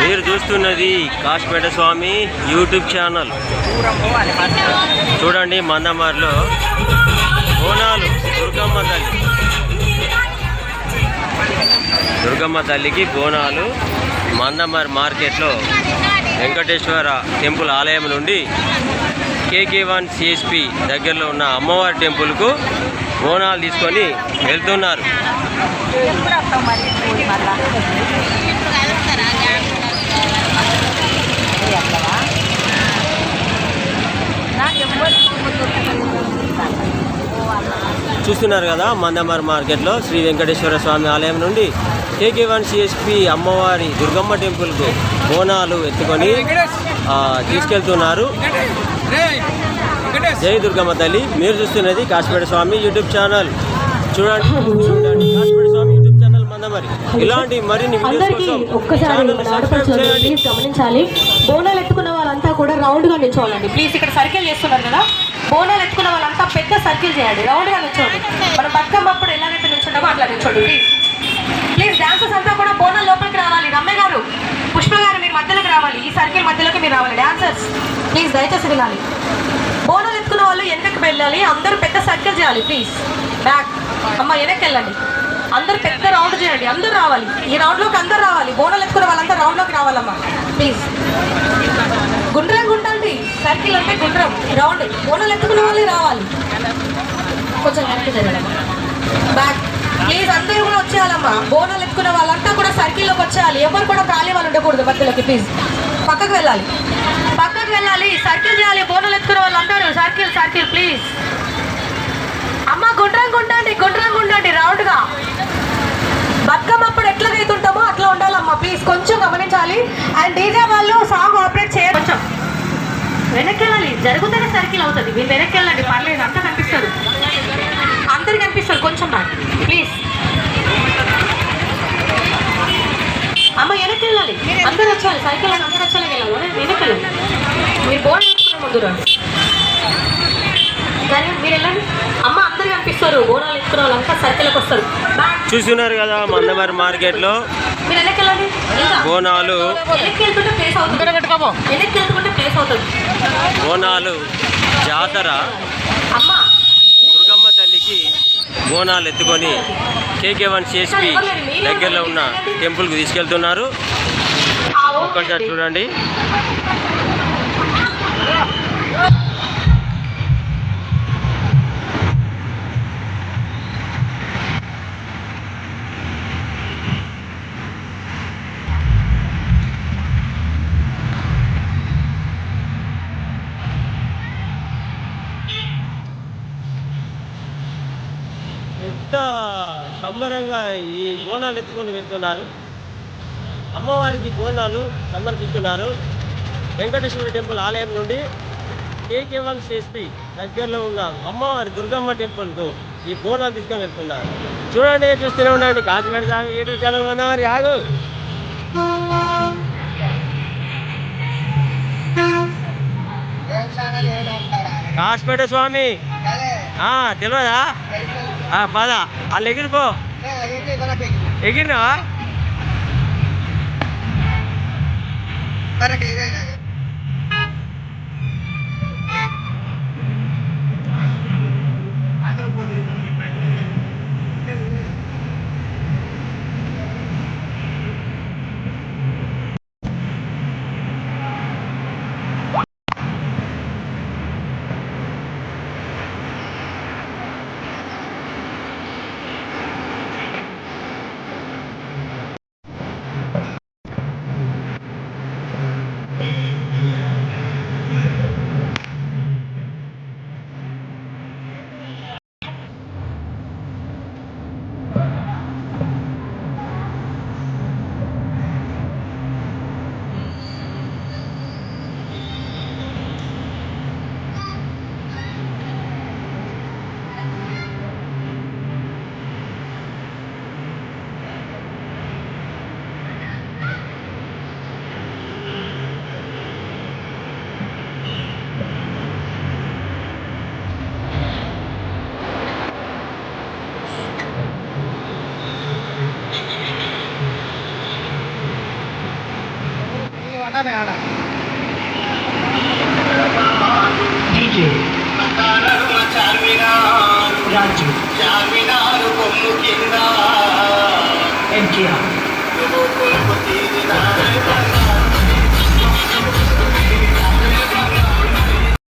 మీరు చూస్తున్నది కాశీపేట స్వామి YouTube channel. చూడండి, మందమార్లో బోనాలు దుర్గమ్మ తల్లికి బోనాలు మందమార్ మార్కెట్లో వెంకటేశ్వర టెంపుల్ ఆలయం నుండి KK1 CSP దగ్గరలో ఉన్న అమ్మవారి టెంపుల్కు బోనాలు తీసుకొని వెళ్తున్నారు. చూస్తున్నారు కదా, మందమార్ మార్కెట్లో శ్రీ వెంకటేశ్వర స్వామి ఆలయం నుండి KK1 CSP అమ్మవారి దుర్గమ్మ టెంపుల్కు బోనాలు ఎత్తుకొని తీసుకెళ్తున్నారు. జై దుర్గమ్మ తల్లి. మీరు చూస్తున్నది కాశీపేట స్వామి యూట్యూబ్ ఛానల్. చూడండి కాశీపేట స్వామి యూట్యూబ్ ఛానల్ మందమరి. ఇలాంటి మరిన్ని వీడియోస్ కోసం గమనించాలి. బోనాలు ఎత్తుకున్న వాళ్ళంతా కూడా రౌండ్ గా నిల్చోవాలండి. ప్లీజ్, ఇక్కడ సర్కిల్ చేస్తున్నారు కదా, బోనాలు ఎత్తుకున్న వాళ్ళంతా పెద్ద సర్కిల్ చేయండి, రౌండ్ గా నిల్చోండి. మనం బతుకమ్మ అప్పుడు ఎలాగైతే నిల్చుంటామో అట్లా నిల్చోండి. ప్లీజ్ డాన్సర్స్ అంతా కూడా బోనాల లోపలికి రావాలి. రమ్య గారు, పుష్ప గారు, మీరు మధ్యలోకి రావాలి. ఈ సర్కిల్ మధ్యలోకి మీరు రావాలి. డాన్సర్స్ ప్లీజ్ దయచేసి వినాలి. బోనాలు ఎత్తుకున్న వాళ్ళు వెనక్కి వెళ్ళాలి. అందరూ పెద్ద సర్కిల్ చేయాలి. ప్లీజ్ బ్యాక్ అమ్మ, వెనక్కి వెళ్ళండి. అందరూ పెద్ద రౌండ్ చేయండి. అందరూ రావాలి, ఈ రౌండ్లోకి అందరూ రావాలి. బోనాలు ఎత్తుకున్న వాళ్ళంతా రౌండ్లోకి రావాలమ్మా. ప్లీజ్ గుండ్రంగా ఉండండి. సర్కిల్ అంటే గుండ్రం, రౌండ్. బోనాలు ఎత్తుకున్న వాళ్ళే రావాలి. కొంచెం వెనక్కి జరగడం. బ్యాక్ ప్లీజ్, అందరూ కూడా వచ్చేయాలమ్మా. బోనాలు ఎత్తుకున్న వాళ్ళంతా కూడా సర్కిల్లోకి వచ్చేయాలి. ఎవరు కూడా ఖాళీ వాళ్ళు ఉండకూడదు మధ్యలోకి. ప్లీజ్ పక్కకు వెళ్ళాలి, పక్కకు వెళ్ళాలి. సర్కిల్ చేయాలి. బోనాలు ఎత్తుకున్న వాళ్ళందరూ సర్కిల్ సర్కిల్. ప్లీజ్ అమ్మ, గుండ్రంగా ఉండండి, గుండ్రంగా ఉండండి, రౌండ్గా. బతుకమ్మ అప్పుడు ఎట్లా అవుతుంటామో అట్లా ఉండాలమ్మా. ప్లీజ్ కొంచెం గమనించాలి. అండ్ డీజే వాళ్ళు సాంగ్ ఆపరేట్ చేయాలి. కొంచెం వెనక్కి వెళ్ళాలి, జరుగుతూనే సర్కిల్ అవుతుంది. మీరు వెనక్కి వెళ్ళండి, పర్లేదు, అంతా కనిపిస్తారు, అందరికి కనిపిస్తారు. కొంచెం నాకు ప్లీజ్ అమ్మ, వెనక్కి వెళ్ళాలి. అందరు వచ్చాలి, సైకిల్ అందరు వచ్చాలి, వెళ్ళాలి. వెనక్కి వెళ్ళాలి. మీరు బోర్డు వేసుకునే ముందు రండి. మీరు వెళ్ళండి అమ్మ, అందరు కనిపిస్తారు. బోనాలు ఎత్తుకున్న వాళ్ళంతా సర్కిల్కి వస్తారు. చూస్తున్నారు కదా, మందమారి మార్కెట్లో మీరు వెనక్కి వెళ్ళండి. బోనాలు వెనక్కి వెళ్తుంటే ప్లేస్ అవుతుంది. వెనక్కి వెళ్తుంటే ప్లేస్ అవుతుంది. బోనాలు జాతర అమ్మ, దుర్గమ్మ తల్లికి బోనాలు ఎత్తుకొని KK1 CSP దగ్గరలో ఉన్న టెంపుల్కి తీసుకెళ్తున్నారు. ఒక్కసారి చూడండి. ఎంత సంబరంగా ఈ బోనాలు ఎత్తుకొని వెళ్తున్నారు. అమ్మవారికి బోనాలు సమర్పిస్తున్నారు. వెంకటేశ్వర టెంపుల్ ఆలయం నుండి KK1 CSP దగ్గరలో ఉన్న అమ్మవారి దుర్గమ్మ టెంపుల్కు ఈ బోనాలు తీసుకొని వెళ్తున్నారు. చూడండి, చూస్తూనే ఉండండి. కాశీపేట స్వామి యూట్యూబ్ ఛానల్ ఉన్నవారి ఆగు. కాశీపేట స్వామి తెలియదా? పద, వాళ్ళు ఎగిరిపో. ఎగిరినావా? డీజే రాజు ఎన్టీఆర్